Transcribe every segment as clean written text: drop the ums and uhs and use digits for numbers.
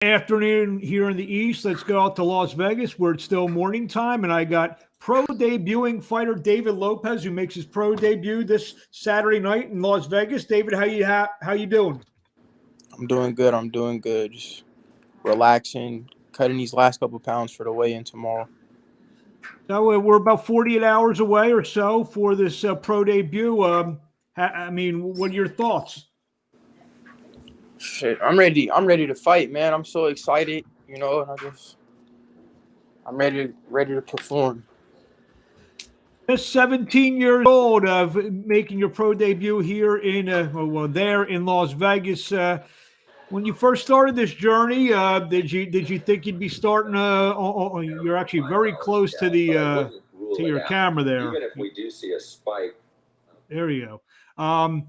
Afternoon here in the East. Let's go out to Las Vegas where it's still morning time, and I got pro debuting fighter David Lopez, who makes his pro debut this Saturday night in Las Vegas. David, how you doing? I'm doing good. I'm doing good. Just relaxing, cutting these last couple pounds for the weigh-in tomorrow. So we're about 48 hours away or so for this pro debut. What are your thoughts? Shit, I'm ready. I'm ready to fight, man. I'm so excited. I'm ready to perform. Just 17 years old of making your pro debut here in there in Las Vegas. When you first started this journey, did you think you'd be starting? You're actually very close to the to your camera there. Even if we do see a spike. There you go.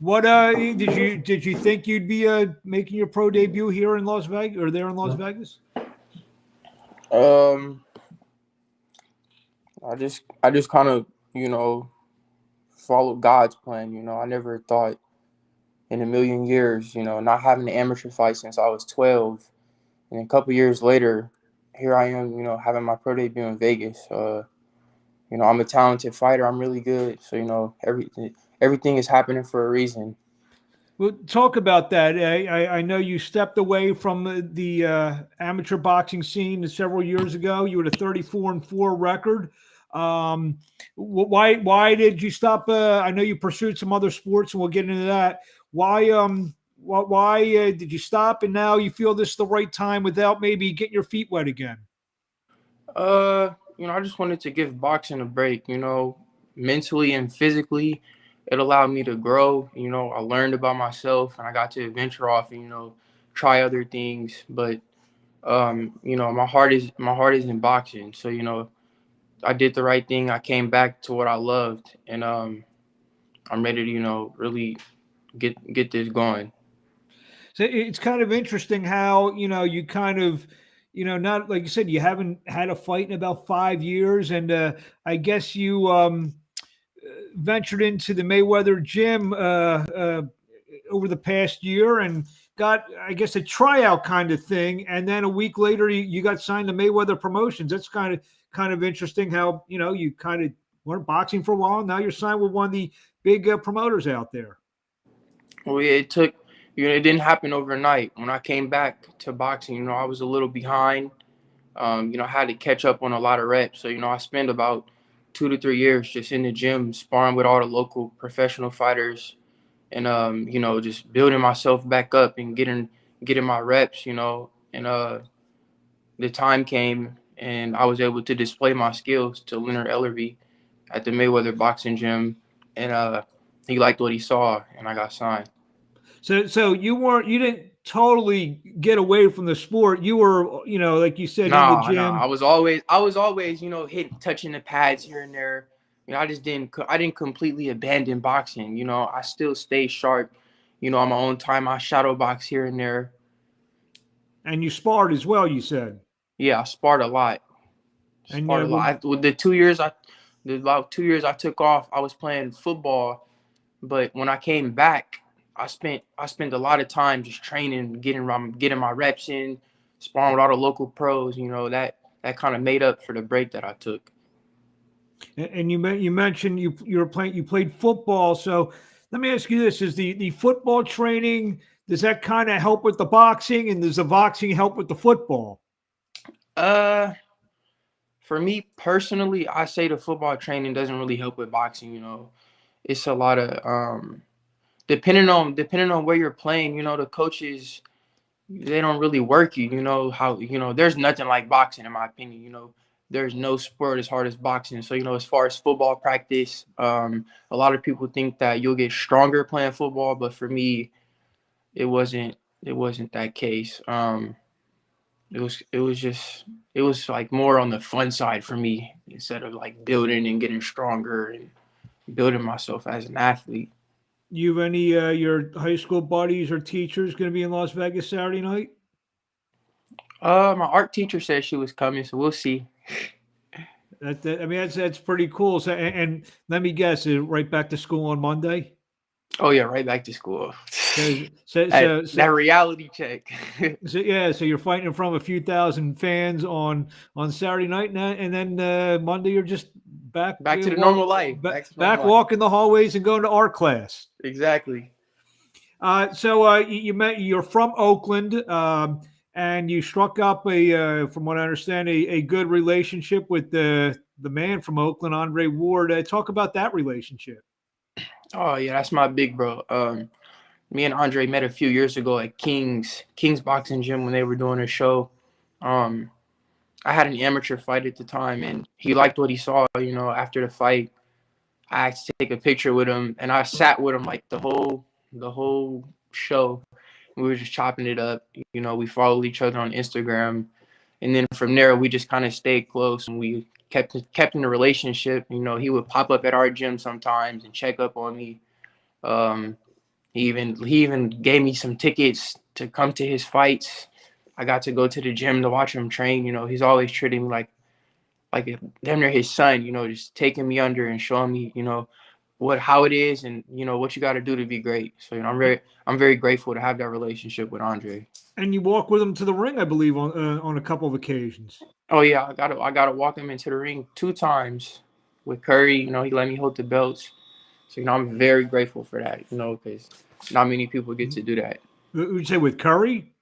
What did you think you'd be making your pro debut here in Las Vegas or there in Las Vegas? I just kind of followed God's plan. I never thought in a million years, not having an amateur fight since I was 12, and a couple years later, here I am, having my pro debut in Vegas. I'm a talented fighter. I'm really good. So everything is happening for a reason. Well, talk about that. I know you stepped away from the amateur boxing scene several years ago. You had a 34-4 record. Why did you stop? I know you pursued some other sports, and we'll get into that. Why did you stop? And now you feel this is the right time without maybe getting your feet wet again? I just wanted to give boxing a break. Mentally and physically, it allowed me to grow. I learned about myself, and I got to venture off and try other things. But my heart is in boxing. So I did the right thing. I came back to what I loved, and I'm ready to really get this going. So it's kind of interesting how you kind of not like you said, you haven't had a fight in about 5 years, and I guess you ventured into the Mayweather gym over the past year and got, I guess, a tryout kind of thing, and then a week later you got signed to Mayweather Promotions. That's kind of interesting how you kind of weren't boxing for a while. Now you're signed with one of the big promoters out there. Well, yeah, it took. It didn't happen overnight. When I came back to boxing, I was a little behind. I had to catch up on a lot of reps. So, I spent about 2 to 3 years just in the gym sparring with all the local professional fighters and, just building myself back up and getting my reps, and the time came and I was able to display my skills to Leonard Ellerby at the Mayweather boxing gym. And he liked what he saw and I got signed. So you didn't totally get away from the sport. You were, like you said, in the gym. I was always, touching the pads here and there. I didn't completely abandon boxing. I still stay sharp, on my own time. I shadow box here and there. And you sparred as well, you said. Yeah, I sparred a lot. With about 2 years I took off, I was playing football. But when I came back, I spent a lot of time just training, getting my reps in, sparring with all the local pros. That kind of made up for the break that I took. And you mentioned you played football. So let me ask you this: is the football training, does that kind of help with the boxing, and does the boxing help with the football? For me personally, I say the football training doesn't really help with boxing. It's a lot of depending on where you're playing, the coaches, they don't really work you. There's nothing like boxing in my opinion. There's no sport as hard as boxing. So, as far as football practice, a lot of people think that you'll get stronger playing football, but for me, it wasn't that case. It was like more on the fun side for me instead of like building and getting stronger and building myself as an athlete. You have any your high school buddies or teachers going to be in Las Vegas Saturday night? My art teacher said she was coming, so we'll see. That's pretty cool. So, and let me guess, right back to school on Monday? Oh yeah, right back to school. That reality check. So you're fighting in front of a few thousand fans on Saturday night, and then Monday you're just back Back to the normal life. back walking the hallways and going to art class. Exactly. You're from Oakland, and you struck up from what I understand, a good relationship with the man from Oakland, Andre Ward. Talk about that relationship. Oh yeah, that's my big bro. Me and Andre met a few years ago at King's Boxing Gym when they were doing a show. I had an amateur fight at the time, and he liked what he saw. After the fight, I asked to take a picture with him, and I sat with him like the whole show. We were just chopping it up. We followed each other on Instagram, and then from there we just kind of stayed close, and we kept in a relationship. He would pop up at our gym sometimes and check up on me. He even gave me some tickets to come to his fights. I got to go to the gym to watch him train. He's always treating me like damn near his son. Just taking me under and showing me, how it is, and what you got to do to be great. So I'm very grateful to have that relationship with Andre. And you walk with him to the ring, I believe, on a couple of occasions. Oh yeah, I gotta walk him into the ring 2 times with Curry. He let me hold the belts. So I'm very grateful for that. Because not many people get to do that. Would you say with Curry?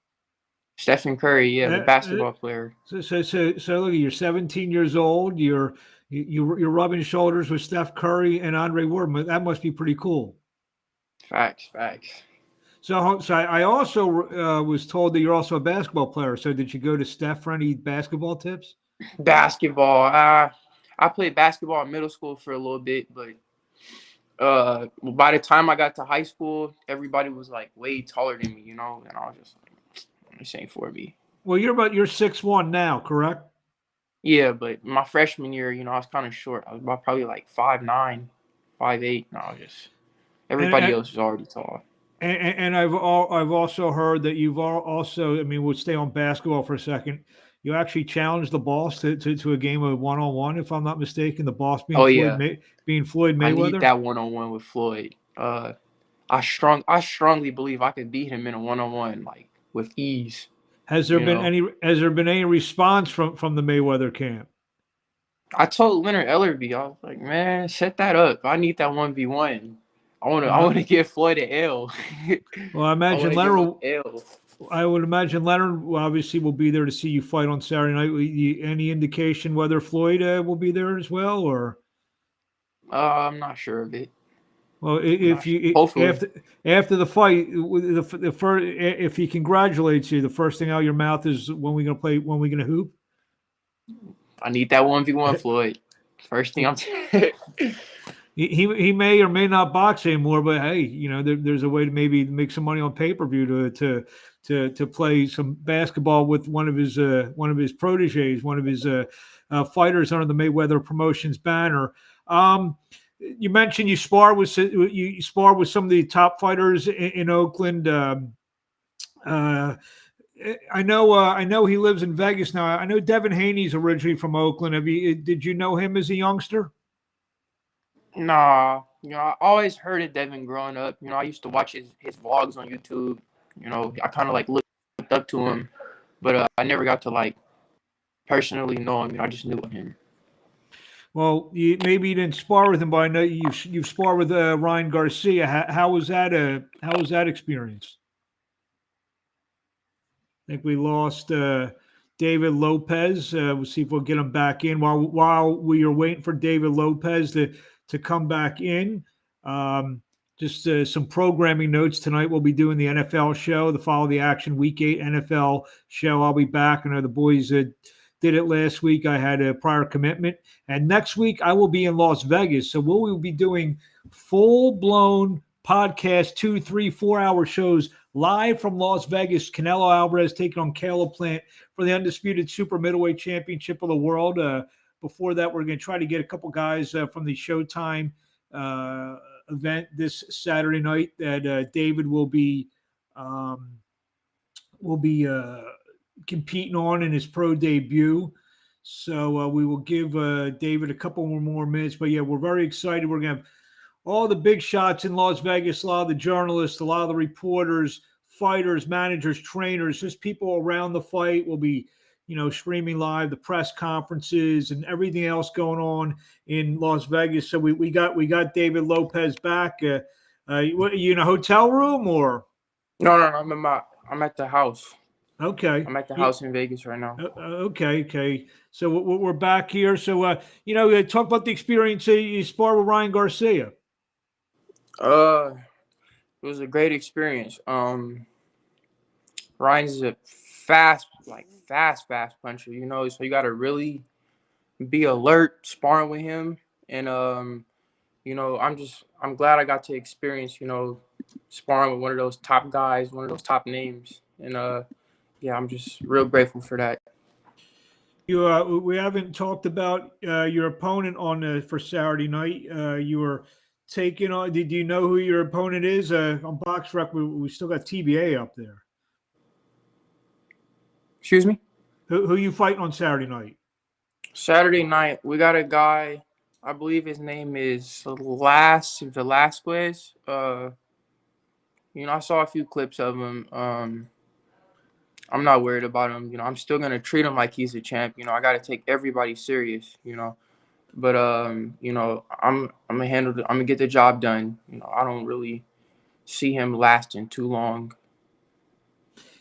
Stephen Curry, yeah, the basketball player. So look, you're 17 years old. You're rubbing shoulders with Steph Curry and Andre Ward. That must be pretty cool. Facts. So I also was told that you're also a basketball player. So did you go to Steph for any basketball tips? Basketball. I played basketball in middle school for a little bit, but by the time I got to high school, everybody was like way taller than me, and I was just like, this ain't for me. Well, you're 6'1" now, correct? Yeah, but my freshman year, I was kind of short. I was about probably like 5'9", 5'8". No, everybody else was already tall. And I've also heard that you've also, I mean, we'll stay on basketball for a second. You actually challenged the boss to a game of 1-on-1, if I'm not mistaken. The boss being Floyd Mayweather. I need that 1-on-1 with Floyd. I strongly believe I could beat him in a 1-on-1 like with ease. Has there been any response from the Mayweather camp? I told Leonard Ellerby, I was like, man, set that up. I need that 1v1. I want to give Floyd an L. Well, I imagine I would imagine Leonard obviously will be there to see you fight on Saturday night. Any indication whether Floyd will be there as well, or? I'm not sure of it. Well, after the fight, if he congratulates you, the first thing out of your mouth is when we gonna hoop. I need that 1v1, Floyd. First thing I'm. He may or may not box anymore, but hey, there's a way to maybe make some money on pay-per-view to play some basketball with one of his proteges, one of his fighters under the Mayweather Promotions banner. You mentioned you spar with some of the top fighters in Oakland. I know he lives in Vegas now. I know Devin Haney's originally from Oakland. Did you know him as a youngster? Nah, I always heard of Devin growing up. I used to watch his vlogs on YouTube. I kind of like looked up to him, but I never got to like personally know him. I just knew of him. Well, maybe you didn't spar with him, but I know you've sparred with Ryan Garcia. How was that experience? I think we lost David Lopez. We'll see if we'll get him back in while we are waiting for David Lopez to come back in. Just some programming notes tonight. We'll be doing the NFL show, the Follow the Action Week 8 NFL show. I'll be back. I know the boys did it last week. I had a prior commitment. And next week, I will be in Las Vegas. So we will be doing full-blown podcast, 2, 3, 4-hour shows live from Las Vegas. Canelo Alvarez taking on Caleb Plant for the undisputed super middleweight championship of the world. Before that, we're going to try to get a couple guys from the Showtime event this Saturday night that David will be competing on in his pro debut. So we will give David a couple more minutes. But yeah, we're very excited. We're going to have all the big shots in Las Vegas, a lot of the journalists, a lot of the reporters, fighters, managers, trainers, just people around the fight will be, streaming live the press conferences and everything else going on in Las Vegas. So we got David Lopez back. What, are you in a hotel room or? No, no, no. I'm at the house. Okay. I'm at the house in Vegas right now. Okay, okay. So we're back here. So talk about the experience. You sparred with Ryan Garcia. Uh, it was a great experience. Ryan's a fast puncher. So you gotta really be alert sparring with him. And I'm glad I got to experience, sparring with one of those top guys, one of those top names. And yeah, I'm just real grateful for that. We haven't talked about your opponent on for Saturday night. You were taking on. Did you know who your opponent is? On BoxRec, we still got TBA up there. Excuse me? Who you fighting on Saturday night? Saturday night, we got a guy, I believe his name is Velasquez. I saw a few clips of him. I'm not worried about him. I'm still gonna treat him like he's a champ. I gotta take everybody serious. But I'm gonna handle. I'm gonna get the job done. I don't really see him lasting too long.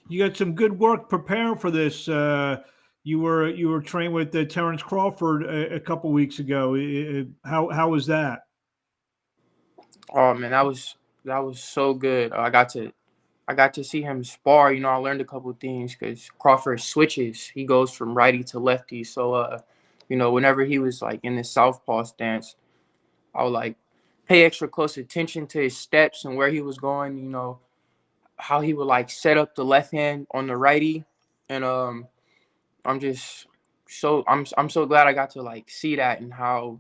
You got some good work preparing for this. You were trained with Terrence Crawford a couple weeks ago. How was that? Oh man, that was so good. I got to see him spar. I learned a couple of things because Crawford switches. He goes from righty to lefty. So whenever he was like in the southpaw stance, I would like pay extra close attention to his steps and where he was going. How he would like set up the left hand on the righty, and I'm just I'm so glad I got to like see that and how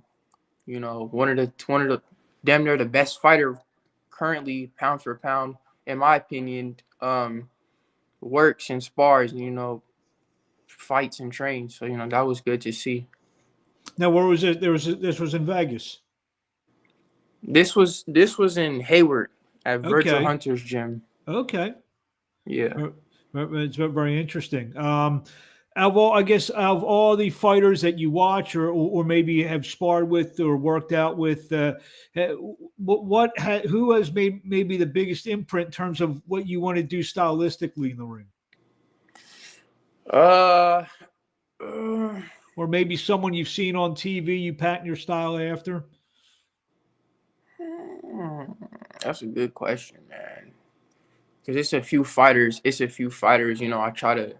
one of the damn near the best fighter currently pound for pound in my opinion works and spars and fights and trains. So that was good to see. Now, where was it? This was in Vegas. This was in Hayward at Virtual Okay. Hunters Gym. Okay. Yeah. It's very interesting. I guess out of all the fighters that you watch or maybe have sparred with or worked out with, who has made maybe the biggest imprint in terms of what you want to do stylistically in the ring? Uh, Or maybe someone you've seen on TV, you patent your style after? that's a good question, man. Because it's a few fighters. I try to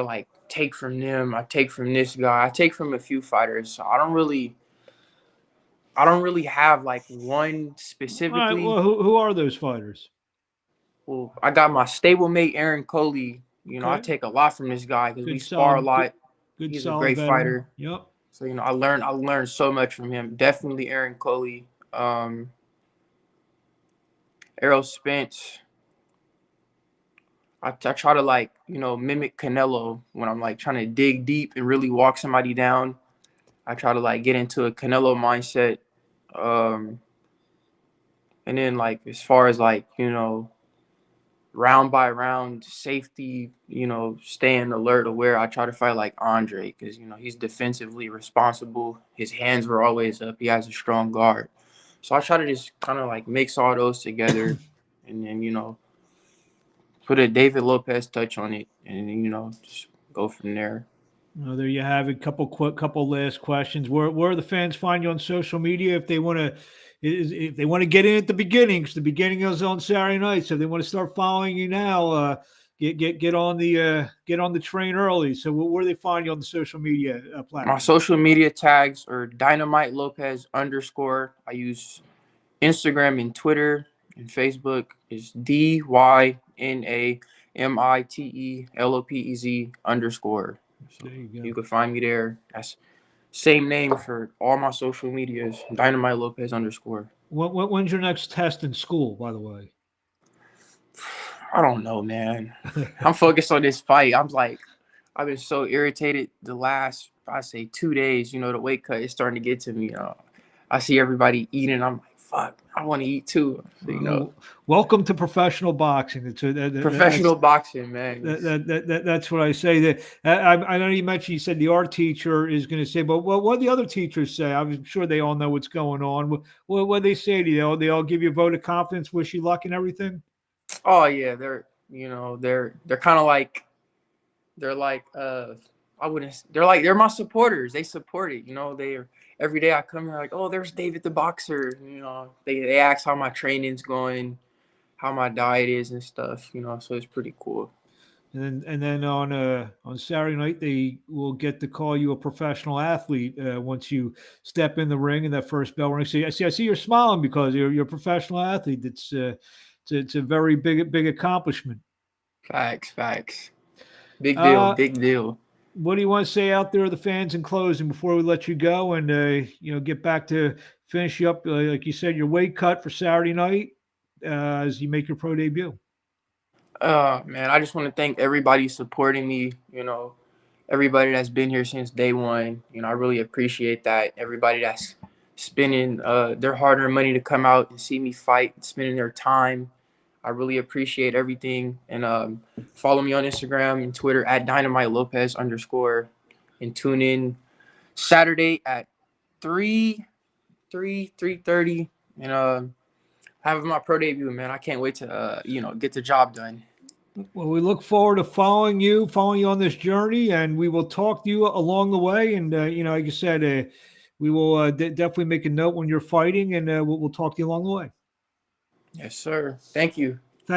like take from them. I take from this guy. I take from a few fighters. So I don't really have like one All right. specifically. Well, who are those fighters? Well, I got my stablemate Aaron Coley. I Okay. take a lot from this guy because we Good, spar a solid, lot. good, He's a solid great veteran. fighter. Yep. So I learned so much from him. Definitely Aaron Coley. Errol Spence. I try to like mimic Canelo when I'm like trying to dig deep and really walk somebody down. I try to like get into a Canelo mindset. Um, and then like as far as like round by round safety, staying alert, aware. I try to fight like Andre because he's defensively responsible. His hands were always up. He has a strong guard. So I try to just kind of like mix all those together, and then put a David Lopez touch on it, and just go from there. Well, there you have it. Couple last questions. Where the fans find you on social media if they want to get in at the beginning? Because the beginning is on Saturday night. So if they want to start following you now, get on the train early. So where do they find you on the social media My platform? social media tags are Dynamite Lopez _. I use Instagram and Twitter and Facebook is DYNAMITELOPEZ _. So There you you go. can find me there. That's same name for all my social medias. Dynamite Lopez _. When's your next test in school? By the way. I don't know, man. I'm focused on this fight. I've been so irritated the last, I say 2 days. The weight cut is starting to get to me. I see everybody eating. I'm like, fuck, I want to eat too. So, you know, Welcome to professional boxing. professional boxing, man. That's what I say. That I know you mentioned, you said the art teacher is going to say, but what do the other teachers say? I'm sure they all know what's going on. What they say to you? They all give you a vote of confidence, wish you luck, and everything. Oh yeah, they're kind of like they're like I wouldn't they're my supporters. They support it. You know, they're every day I come here like, oh, there's David the boxer. You know, they ask how my training's going, how my diet is and stuff. You know, so it's pretty cool. And then on Saturday night they will get to call you a professional athlete once you step in the ring and that first bell rings. I see you're smiling because you're a professional athlete. It's a very big accomplishment. Facts. Big deal. Uh, Big deal. what do you want to say out there to the fans in closing before we let you go and get back to finish you up like you said, your weight cut for Saturday night as you make your pro debut? Man, I just want to thank everybody supporting me. You know, everybody that's been here since day one. You know, I really appreciate that. Everybody that's spending their hard-earned money to come out and see me fight, spending their time. I really appreciate everything. And follow me on Instagram and Twitter at Dynamite Lopez _ and tune in Saturday at 3:30 and having my pro debut, man. I can't wait to get the job done. Well, we look forward to following you on this journey, and we will talk to you along the way. And like you said, we will definitely make a note when you're fighting, and we'll talk to you along the way. Yes, sir. Thank you.